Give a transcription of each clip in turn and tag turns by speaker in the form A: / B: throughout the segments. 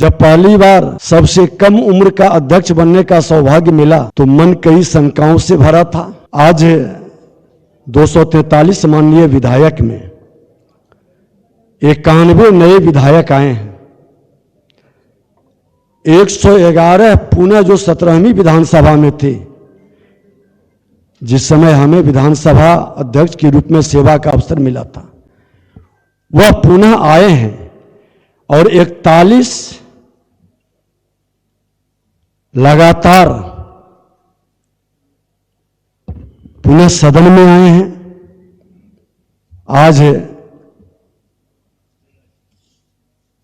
A: जब पहली बार सबसे कम उम्र का अध्यक्ष बनने का सौभाग्य मिला तो मन कई शंकाओं से भरा था। आज 243 माननीय विधायक में 91 नए विधायक आए हैं। 111 पुनः जो 17वीं विधानसभा में थे, जिस समय हमें विधानसभा अध्यक्ष के रूप में सेवा का अवसर मिला था, वह पुनः आए हैं और 41 लगातार पुनः सदन में आए हैं। आज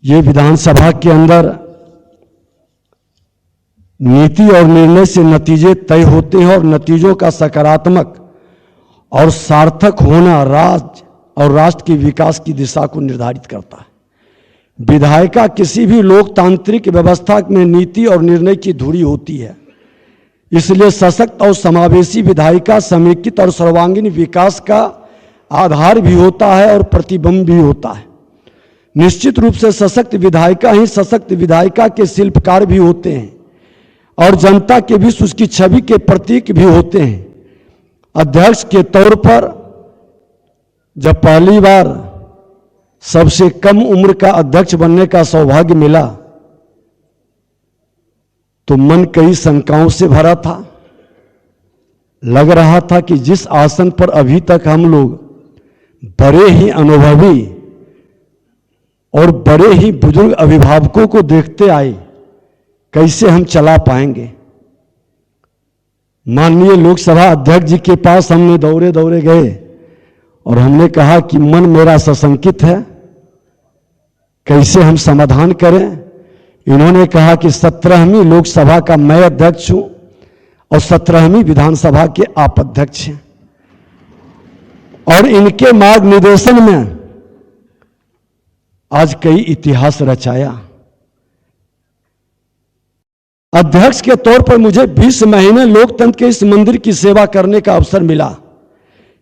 A: ये विधानसभा के अंदर नीति और निर्णय से नतीजे तय होते हैं और नतीजों का सकारात्मक और सार्थक होना राज्य और राष्ट्र के विकास की दिशा को निर्धारित करता है। विधायिका किसी भी लोकतांत्रिक व्यवस्था में नीति और निर्णय की धुरी होती है, इसलिए सशक्त और समावेशी विधायिका समेकित और सर्वांगीण विकास का आधार भी होता है और प्रतिबिंब भी होता है। निश्चित रूप से सशक्त विधायिका ही सशक्त विधायिका के शिल्पकार भी होते हैं और जनता के बीच उसकी छवि के प्रतीक भी होते हैं। अध्यक्ष के तौर पर जब पहली बार सबसे कम उम्र का अध्यक्ष बनने का सौभाग्य मिला तो मन कई शंकाओं से भरा था। लग रहा था कि जिस आसन पर अभी तक हम लोग बड़े ही अनुभवी और बड़े ही बुजुर्ग अभिभावकों को देखते आए, कैसे हम चला पाएंगे। माननीय लोकसभा अध्यक्ष जी के पास हमने दौड़े दौड़े गए और हमने कहा कि मन मेरा सशंकित है, कैसे हम समाधान करें। इन्होंने कहा कि 17वीं लोकसभा का मैं अध्यक्ष हूं और 17वीं विधानसभा के आप अध्यक्ष हैं और इनके मार्गनिर्देशन में आज कई इतिहास रचाया। अध्यक्ष के तौर पर मुझे 20 महीने लोकतंत्र के इस मंदिर की सेवा करने का अवसर मिला।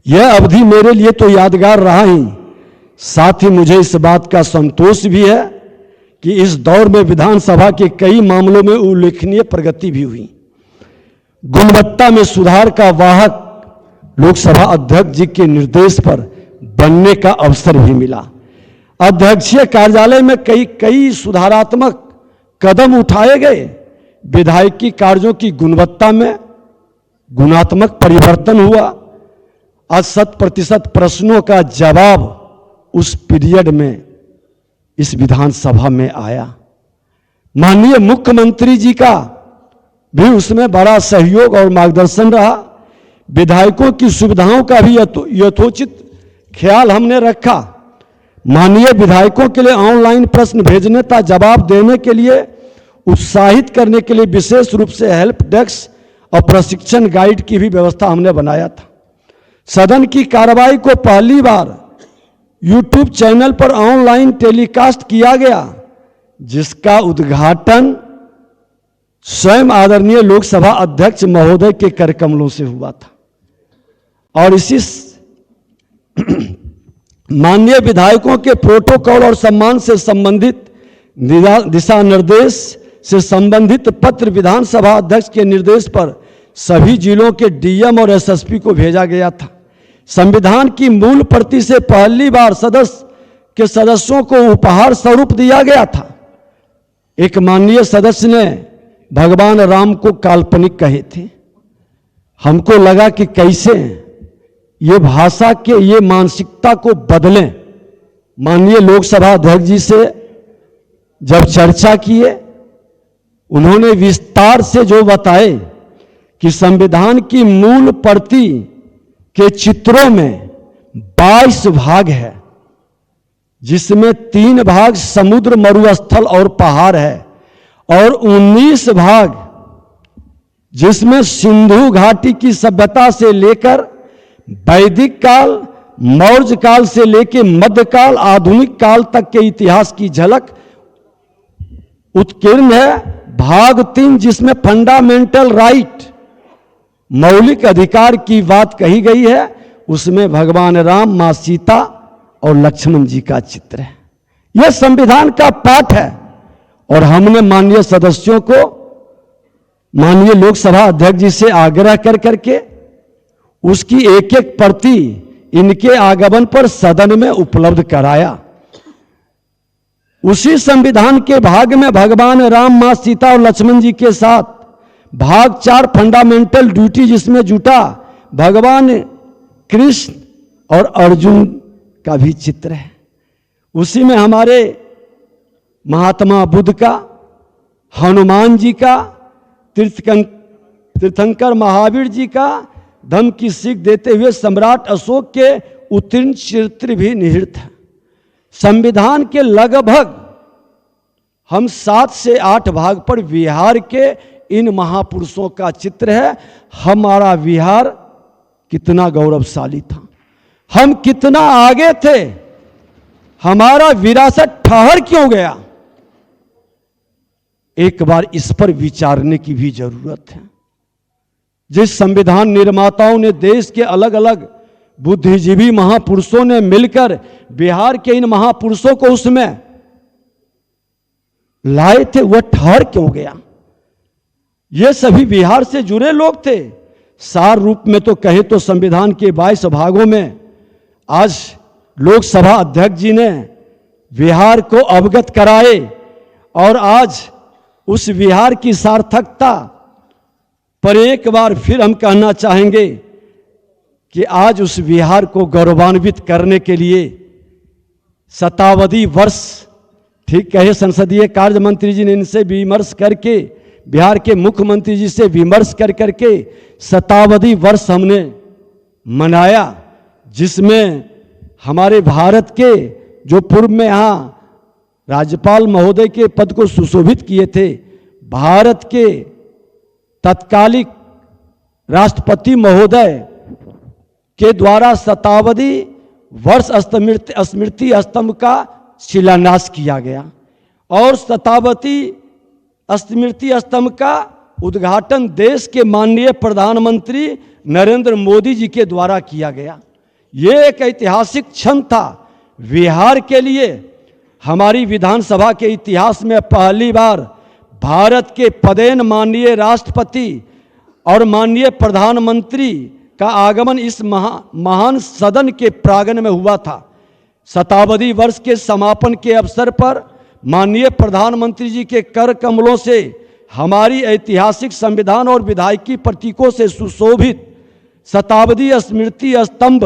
A: यह अवधि मेरे लिए तो यादगार रहा ही, साथ ही मुझे इस बात का संतोष भी है कि इस दौर में विधानसभा के कई मामलों में उल्लेखनीय प्रगति भी हुई। गुणवत्ता में सुधार का वाहक लोकसभा अध्यक्ष जी के निर्देश पर बनने का अवसर भी मिला। अध्यक्षीय कार्यालय में कई सुधारात्मक कदम उठाए गए। विधायिकी कार्यों की गुणवत्ता में गुणात्मक परिवर्तन हुआ। आज 100% प्रश्नों का जवाब उस पीरियड में इस विधानसभा में आया। माननीय मुख्यमंत्री जी का भी उसमें बड़ा सहयोग और मार्गदर्शन रहा। विधायकों की सुविधाओं का भी यथोचित ख्याल हमने रखा। माननीय विधायकों के लिए ऑनलाइन प्रश्न भेजने तथा जवाब देने के लिए उत्साहित करने के लिए विशेष रूप से हेल्प डेस्क और प्रशिक्षण गाइड की भी व्यवस्था हमने बनाया था। सदन की कार्रवाई को पहली बार यूट्यूब चैनल पर ऑनलाइन टेलीकास्ट किया गया, जिसका उद्घाटन स्वयं आदरणीय लोकसभा अध्यक्ष महोदय के करकमलों से हुआ था। और इसी माननीय विधायकों के प्रोटोकॉल और सम्मान से संबंधित दिशा निर्देश से संबंधित पत्र विधानसभा अध्यक्ष के निर्देश पर सभी जिलों के डीएम और एसएसपी को भेजा गया था। संविधान की मूल प्रति से पहली बार सदस्यों को उपहार स्वरूप दिया गया था। एक माननीय सदस्य ने भगवान राम को काल्पनिक कहे थे। हमको लगा कि कैसे ये भाषा के ये मानसिकता को बदलें। माननीय लोकसभा अध्यक्ष जी से जब चर्चा किए, उन्होंने विस्तार से जो बताए कि संविधान की मूल प्रति के चित्रों में 22 भाग है, जिसमें 3 भाग समुद्र, मरुस्थल और पहाड़ है और 19 भाग जिसमें सिंधु घाटी की सभ्यता से लेकर वैदिक काल, मौर्य काल से लेकर मध्यकाल, आधुनिक काल तक के इतिहास की झलक उत्कीर्ण है। भाग 3 जिसमें फंडामेंटल राइट, मौलिक अधिकार की बात कही गई है, उसमें भगवान राम, मां सीता और लक्ष्मण जी का चित्र है। यह संविधान का पाठ है और हमने माननीय सदस्यों को माननीय लोकसभा अध्यक्ष जी से आग्रह कर करके उसकी एक एक प्रति इनके आगमन पर सदन में उपलब्ध कराया। उसी संविधान के भाग में भगवान राम, मां सीता और लक्ष्मण जी के साथ भाग 4 फंडामेंटल ड्यूटी जिसमें जुटा भगवान कृष्ण और अर्जुन का भी चित्र है। उसी में हमारे महात्मा बुद्ध का, हनुमान जी का, तीर्थंकर महावीर जी का, धम्म की सीख देते हुए सम्राट अशोक के उत्तीर्ण चरित्र भी निहित है। संविधान के लगभग हम 7 से 8 भाग पर बिहार के इन महापुरुषों का चित्र है। हमारा बिहार कितना गौरवशाली था, हम कितना आगे थे, हमारा विरासत ठहर क्यों गया, एक बार इस पर विचारने की भी जरूरत है। जिस संविधान निर्माताओं ने, देश के अलग अलग बुद्धिजीवी महापुरुषों ने मिलकर बिहार के इन महापुरुषों को उसमें लाए थे, वह ठहर क्यों गया। ये सभी बिहार से जुड़े लोग थे। सार रूप में तो कहें तो संविधान के 22 भागों में आज लोकसभा अध्यक्ष जी ने बिहार को अवगत कराए और आज उस बिहार की सार्थकता पर एक बार फिर हम कहना चाहेंगे कि आज उस बिहार को गौरवान्वित करने के लिए शताब्दी वर्ष, ठीक कहे संसदीय कार्य मंत्री जी ने इनसे विमर्श करके, बिहार के मुख्यमंत्री जी से विमर्श कर करके शताब्दी वर्ष हमने मनाया, जिसमें हमारे भारत के जो पूर्व में यहाँ राज्यपाल महोदय के पद को सुशोभित किए थे, भारत के तत्कालिक राष्ट्रपति महोदय के द्वारा शताब्दी वर्ष स्मृति स्तंभ का शिलान्यास किया गया और शताब्दी स्मृति स्तंभ का उद्घाटन देश के माननीय प्रधानमंत्री नरेंद्र मोदी जी के द्वारा किया गया। ये एक ऐतिहासिक क्षण था बिहार के लिए। हमारी विधानसभा के इतिहास में पहली बार भारत के पदेन माननीय राष्ट्रपति और माननीय प्रधानमंत्री का आगमन इस महान सदन के प्रांगण में हुआ था। शताब्दी वर्ष के समापन के अवसर पर माननीय प्रधानमंत्री जी के कर कमलों से हमारी ऐतिहासिक संविधान और विधायिकी प्रतीकों से सुशोभित शताब्दी स्मृति स्तंभ,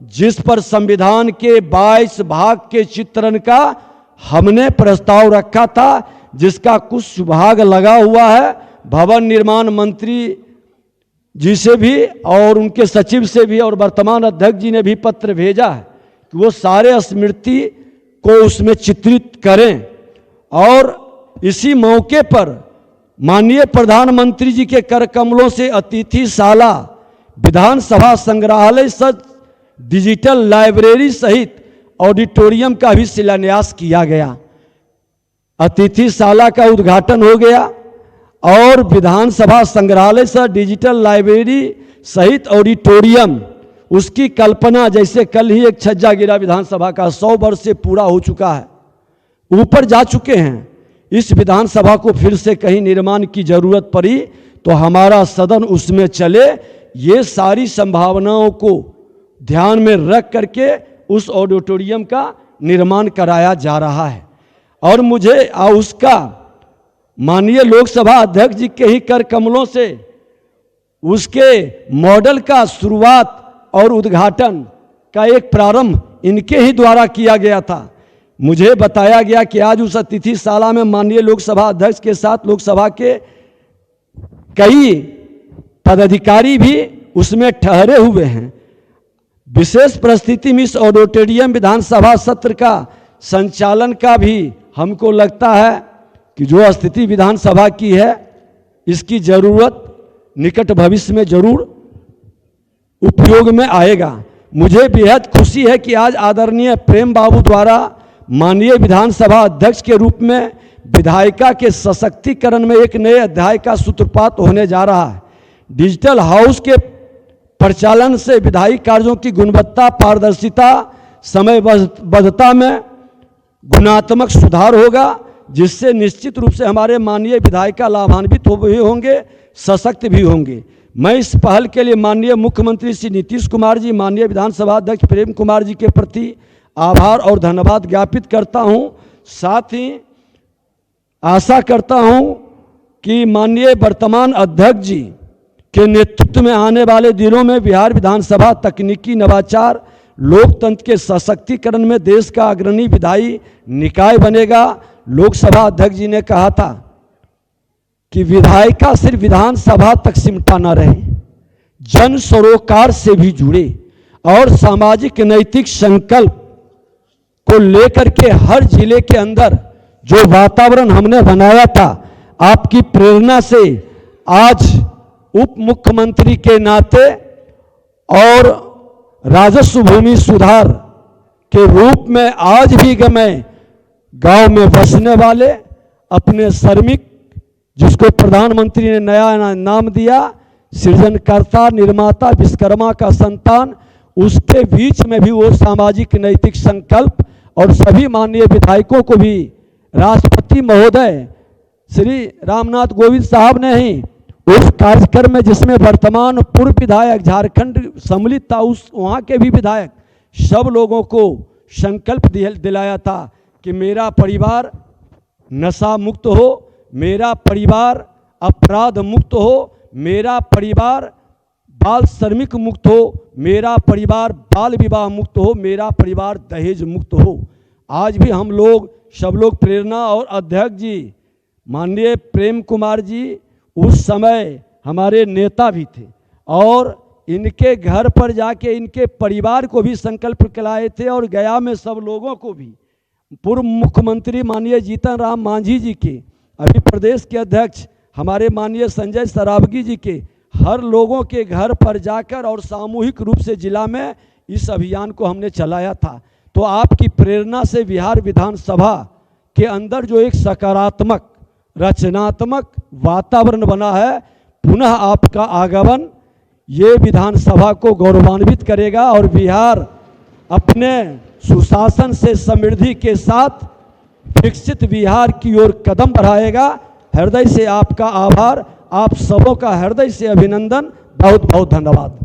A: जिस पर संविधान के 22 भाग के चित्रण का हमने प्रस्ताव रखा था, जिसका कुछ भाग लगा हुआ है। भवन निर्माण मंत्री जी से भी और उनके सचिव से भी और वर्तमान अध्यक्ष जी ने भी पत्र भेजा है कि वो सारे स्मृति को उसमें चित्रित करें। और इसी मौके पर माननीय प्रधानमंत्री जी के कर कमलों से अतिथिशाला, विधानसभा संग्रहालय सहित डिजिटल लाइब्रेरी सहित ऑडिटोरियम का भी शिलान्यास किया गया। अतिथिशाला का उद्घाटन हो गया और विधानसभा संग्रहालय सह डिजिटल लाइब्रेरी सहित ऑडिटोरियम, उसकी कल्पना, जैसे कल ही एक छज्जा गिरा विधानसभा का, 100 वर्ष से पूरा हो चुका है, ऊपर जा चुके हैं। इस विधानसभा को फिर से कहीं निर्माण की जरूरत पड़ी तो हमारा सदन उसमें चले, ये सारी संभावनाओं को ध्यान में रख करके उस ऑडिटोरियम का निर्माण कराया जा रहा है। और मुझे उसका माननीय लोकसभा अध्यक्ष जी के ही कर कमलों से उसके मॉडल का शुरुआत और उद्घाटन का एक प्रारंभ इनके ही द्वारा किया गया था। मुझे बताया गया कि आज उस अतिथिशाला में माननीय लोकसभा अध्यक्ष के साथ लोकसभा के कई पदाधिकारी भी उसमें ठहरे हुए हैं। विशेष परिस्थिति में इस ऑडिटोरियम विधानसभा सत्र का संचालन का भी हमको लगता है कि जो स्थिति विधानसभा की है, इसकी जरूरत निकट भविष्य में जरूर उपयोग में आएगा। मुझे बेहद खुशी है कि आज आदरणीय प्रेम बाबू द्वारा माननीय विधानसभा अध्यक्ष के रूप में विधायिका के सशक्तिकरण में एक नए अध्याय का सूत्रपात होने जा रहा है। डिजिटल हाउस के परिचालन से विधायी कार्यों की गुणवत्ता, पारदर्शिता, समयबद्धता में गुणात्मक सुधार होगा, जिससे निश्चित रूप से हमारे माननीय विधायिका लाभान्वित भी होंगे, सशक्त भी होंगे। मैं इस पहल के लिए माननीय मुख्यमंत्री श्री नीतीश कुमार जी, माननीय विधानसभा अध्यक्ष प्रेम कुमार जी के प्रति आभार और धन्यवाद ज्ञापित करता हूं। साथ ही आशा करता हूं कि माननीय वर्तमान अध्यक्ष जी के नेतृत्व में आने वाले दिनों में बिहार विधानसभा तकनीकी नवाचार, लोकतंत्र के सशक्तिकरण में देश का अग्रणी विधायी निकाय बनेगा। लोकसभा अध्यक्ष जी ने कहा था कि विधायिका सिर्फ विधानसभा तक सिमटा न रहे, जन सरोकार से भी जुड़े और सामाजिक नैतिक संकल्प को लेकर के हर जिले के अंदर जो वातावरण हमने बनाया था, आपकी प्रेरणा से आज उप मुख्यमंत्री के नाते और राजस्व भूमि सुधार के रूप में आज भी मैं गांव में बसने वाले अपने श्रमिक, जिसको प्रधानमंत्री ने नया नाम दिया, सृजनकर्ता, निर्माता, विश्वकर्मा का संतान, उसके बीच में भी वो सामाजिक नैतिक संकल्प और सभी माननीय विधायकों को भी राष्ट्रपति महोदय श्री रामनाथ कोविंद साहब ने ही उस कार्यक्रम में, जिसमें वर्तमान पूर्व विधायक झारखंड सम्मिलित था, उस वहाँ के भी विधायक सब लोगों को संकल्प दिलाया था कि मेरा परिवार नशा मुक्त हो, मेरा परिवार अपराध मुक्त हो, मेरा परिवार बाल श्रमिक मुक्त हो, मेरा परिवार बाल विवाह मुक्त हो, मेरा परिवार दहेज मुक्त हो। आज भी हम लोग सब लोग प्रेरणा और अध्यक्ष जी माननीय प्रेम कुमार जी उस समय हमारे नेता भी थे और इनके घर पर जाके इनके परिवार को भी संकल्प कराए थे और गया में सब लोगों को भी, पूर्व मुख्यमंत्री माननीय जीतन राम मांझी जी के, अभी प्रदेश के अध्यक्ष हमारे माननीय संजय सरावगी जी के, हर लोगों के घर पर जाकर और सामूहिक रूप से जिला में इस अभियान को हमने चलाया था। तो आपकी प्रेरणा से बिहार विधानसभा के अंदर जो एक सकारात्मक रचनात्मक वातावरण बना है, पुनः आपका आगमन ये विधानसभा को गौरवान्वित करेगा और बिहार अपने सुशासन से समृद्धि के साथ विकसित बिहार की ओर कदम बढ़ाएगा। हृदय से आपका आभार, आप सबों का हृदय से अभिनंदन, बहुत बहुत धन्यवाद।